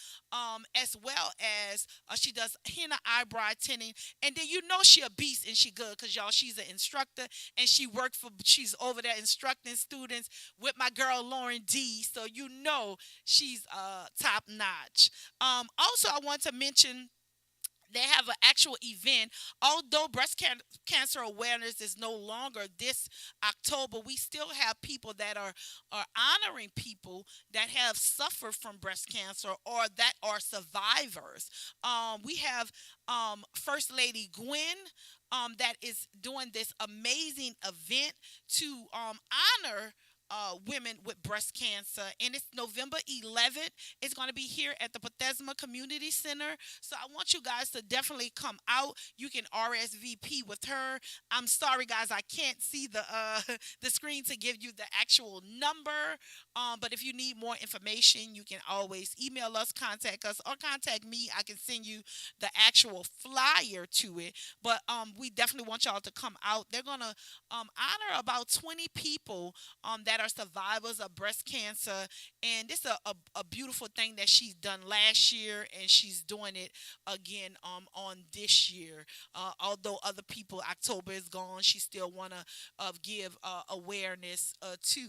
as well as she does henna eyebrow tinting. And then you know she a beast and she good because y'all, she's an instructor and she's over there instructing students with my girl Lauren D. So you know she's top notch. Also, I want to mention they have an actual event. Although breast cancer awareness is no longer this October, we still have people that are honoring people that have suffered from breast cancer or that are survivors. We have First Lady Gwen that is doing this amazing event to honor women with breast cancer, and it's November 11th. It's going to be here at the Bethesda Community Center. So I want you guys to definitely come out. You can RSVP with her. I'm sorry, guys, I can't see the the screen to give you the actual number. But if you need more information, you can always email us, contact us, or contact me. I can send you the actual flyer to it. But we definitely want y'all to come out. They're gonna honor about 20 people that are survivors of breast cancer, and this is a beautiful thing that she's done last year, and she's doing it again on this year. Although other people, October is gone, she still want to give awareness to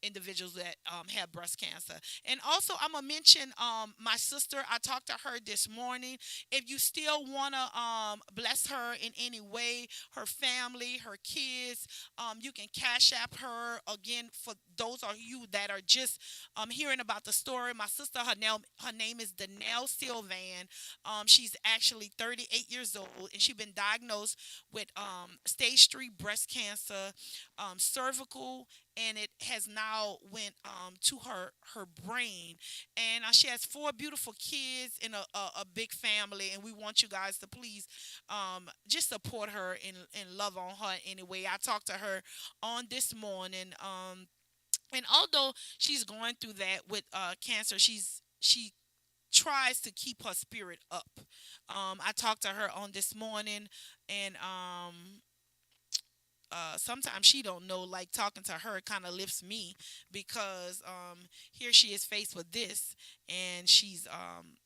individuals that have breast cancer. And also, I'm gonna mention my sister. I talked to her this morning. If you still want to bless her in any way, her family, her kids, you can Cash App her. Again, for those of you that are just hearing about the story, my sister, her name is Danelle Sylvan. She's actually 38 years old, and she's been diagnosed with stage 3 breast cancer, cervical, and it has now went to her brain. And she has 4 beautiful kids and a big family, and we want you guys to please just support her and love on her anyway. I talked to her on this morning, and although she's going through that with cancer, she tries to keep her spirit up. I talked to her on this morning, and sometimes she don't know, like talking to her kind of lifts me, because here she is faced with this, and she's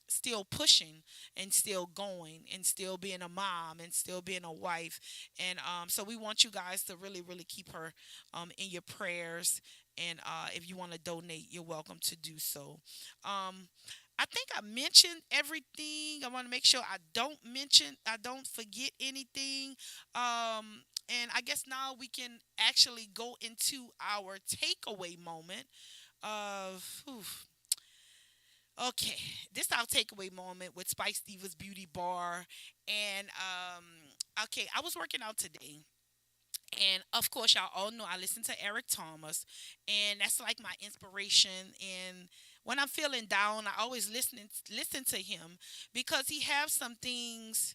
still pushing and still going and still being a mom and still being a wife. And so we want you guys to really, really keep her in your prayers. And if you want to donate, you're welcome to do so. I think I mentioned everything. I want to make sure I don't forget anything. And I guess now we can actually go into our takeaway moment of Okay, this our takeaway moment with Spice Diva's Beauty Bar. And okay, I was working out today. And of course, y'all all know I listen to Eric Thomas, and that's like my inspiration. And when I'm feeling down, I always listen to him because he have some things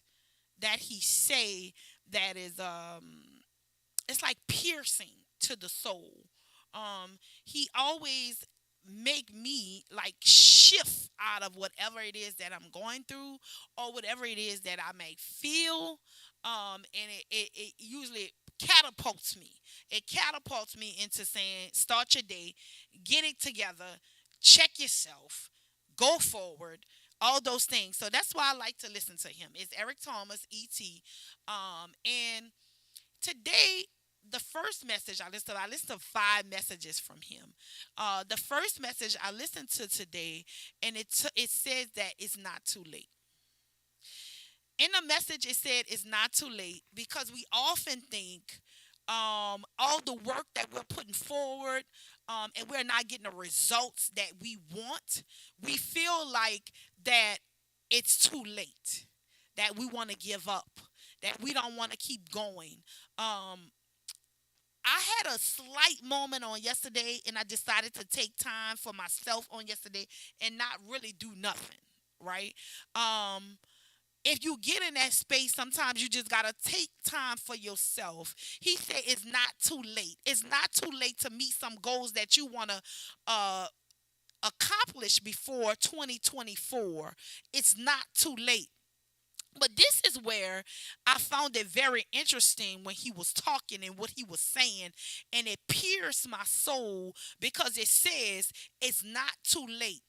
that he say that is it's like piercing to the soul. He always make me like shift out of whatever it is that I'm going through or whatever it is that I may feel. And it usually catapults me. It catapults me into saying, start your day, get it together, check yourself, go forward, all those things. So that's why I like to listen to him. It's Eric Thomas, E.T. And today, the first message I listened to 5 messages from him. The first message I listened to today, and it says that it's not too late. In the message, it said it's not too late because we often think all the work that we're putting forward and we're not getting the results that we want, we feel like that it's too late, that we want to give up, that we don't want to keep going. I had a slight moment on yesterday, and I decided to take time for myself on yesterday and not really do nothing, right? If you get in that space, sometimes you just got to take time for yourself. He said it's not too late. It's not too late to meet some goals that you want to accomplish before 2024. It's not too late. But this is where I found it very interesting when he was talking and what he was saying. And it pierced my soul because it says it's not too late.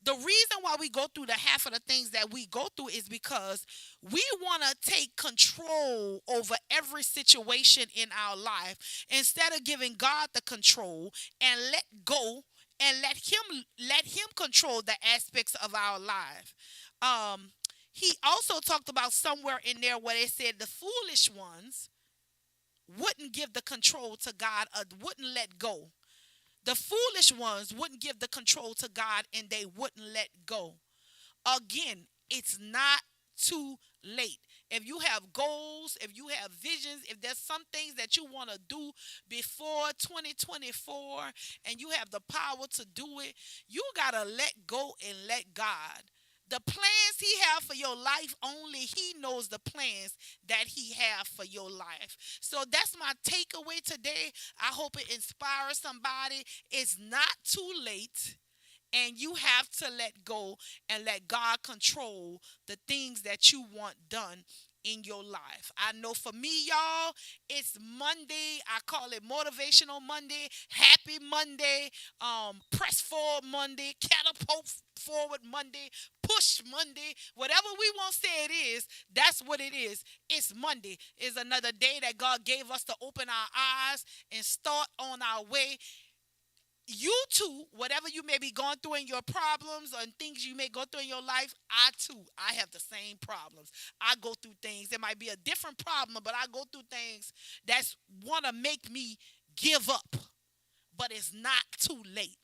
The reason why we go through the half of the things that we go through is because we want to take control over every situation in our life instead of giving God the control and let go and let him control the aspects of our life. He also talked about somewhere in there where they said the foolish ones wouldn't give the control to God or wouldn't let go. The foolish ones wouldn't give the control to God and they wouldn't let go. Again, it's not too late. If you have goals, if you have visions, if there's some things that you want to do before 2024 and you have the power to do it, you got to let go and let God. The plans he have for your life, only he knows the plans that he have for your life. So that's my takeaway today. I hope it inspires somebody. It's not too late, and you have to let go and let God control the things that you want done in your life. I know for me, y'all, it's Monday. I call it Motivational Monday, Happy Monday, Press Forward Monday, Catapult Forward Monday, Push Monday, whatever we want to say it is, that's what it is. It's Monday. It's another day that God gave us to open our eyes and start on our way. You too, whatever you may be going through in your problems and things you may go through in your life, I have the same problems. I go through things. It might be a different problem, but I go through things that want to make me give up. But it's not too late.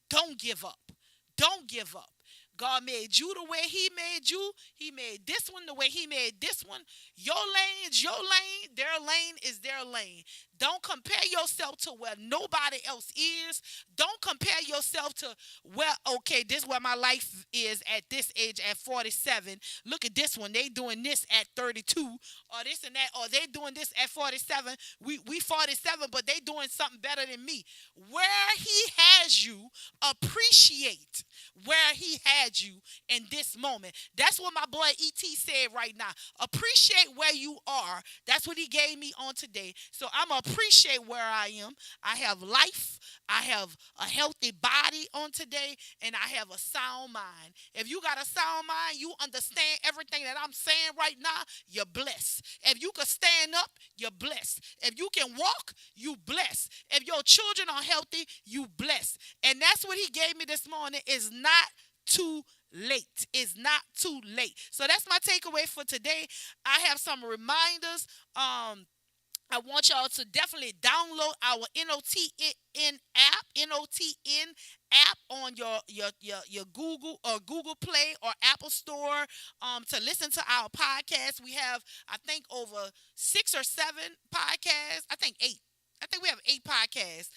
Don't give up. Don't give up. God made you the way he made you. He made this one the way he made this one. Your lane is your lane. Their lane is their lane. Don't compare yourself to where nobody else is. Don't compare yourself to this is where my life is at this age at 47. Look at this one. They doing this at 32 or this and that, or they doing this at 47. We 47, but they doing something better than me. Where he has you, appreciate where he had you in this moment. That's what my boy E.T. said right now. Appreciate where you are. That's what he gave me on today. So I'm going to appreciate where I am. I have life. I have a healthy body on today, and I have a sound mind. If you got a sound mind, you understand everything that I'm saying right now, you're blessed. If you can stand up, you're blessed. If you can walk, you blessed. If your children are healthy, you blessed. And that's what he gave me this morning. Is not too late. It's not too late. So that's my takeaway for today. I have some reminders. I want y'all to definitely download our NOTN app on your Google Play or Apple Store to listen to our podcast. We have, I think, over 6 or 7 podcasts. I think 8. I think we have 8 podcasts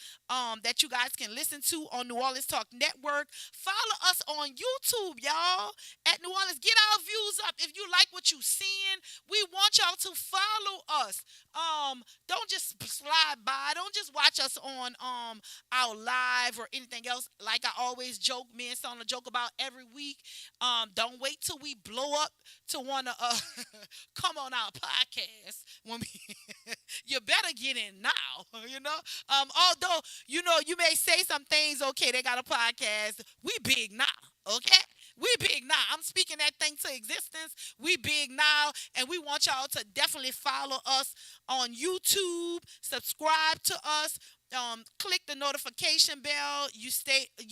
that you guys can listen to on New Orleans Talk Network. Follow us on YouTube, y'all, at New Orleans. Get our views up. If you like what you're seeing, we want y'all to follow us. Don't just slide by. Don't just watch us on our live or anything else. Like I always joke, me and Sona joke about every week. Don't wait till we blow up to want to come on our podcast. When you better get in now. Although, you may say some things, okay, they got a podcast. We big now, okay? We big now. I'm speaking that thing to existence. We big now, and we want y'all to definitely follow us on YouTube, subscribe to us. Click the notification bell. You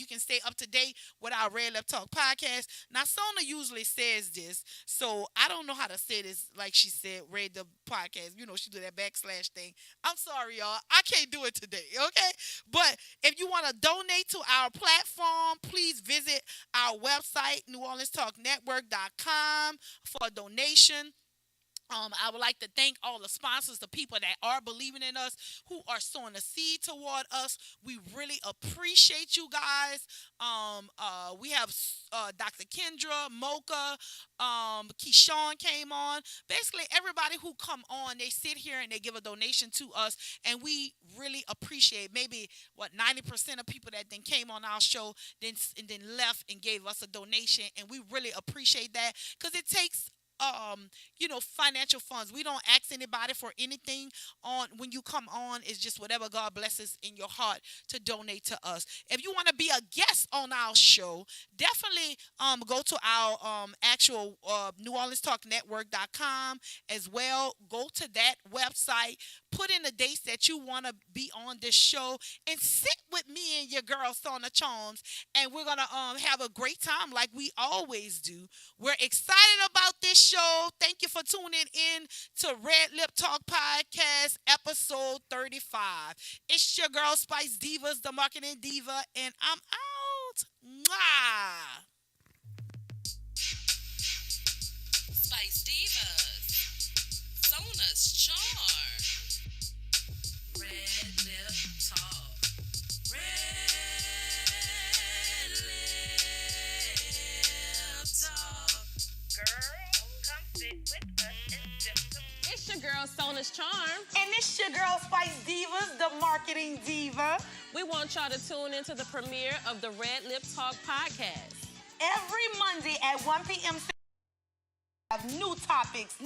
can stay up to date with our RedLip Talk podcast. Now, Sona usually says this, so I don't know how to say this like she said, RedLip podcast. She do that / thing. I'm sorry, y'all. I can't do it today, okay? But if you want to donate to our platform, please visit our website, NewOrleansTalkNetwork.com, for a donation. I would like to thank all the sponsors, the people that are believing in us, who are sowing a seed toward us. We really appreciate you guys. We have Dr. Kendra, Mocha, Keyshawn came on. Basically, everybody who come on, they sit here and they give a donation to us, and we really appreciate. Maybe 90% of people that then came on our show, then left and gave us a donation, and we really appreciate that because it takes financial funds. We don't ask anybody for anything on when you come on. It's just whatever God blesses in your heart to donate to us. If you want to be a guest on our show, definitely go to our actual NewOrleansTalkNetwork.com as well. Go to that website, put in the dates that you want to be on this show, and sit with me and your girl Sona Charms, and we're gonna have a great time like we always do. We're excited about this show. Thank you for tuning in to RedLip Talk Podcast, episode 35. It's your girl Spice Divas, the marketing diva, and I'm out. Mwah! Spice Divas, Sona's Charm, RedLip Talk, RedLip Talk. Girl, come sit with us and sip some. It's your girl, Sona's Charm. And it's your girl, Spice Divas, the marketing diva. We want y'all to tune into the premiere of the RedLip Talk podcast. Every Monday at 1 p.m. have new topics.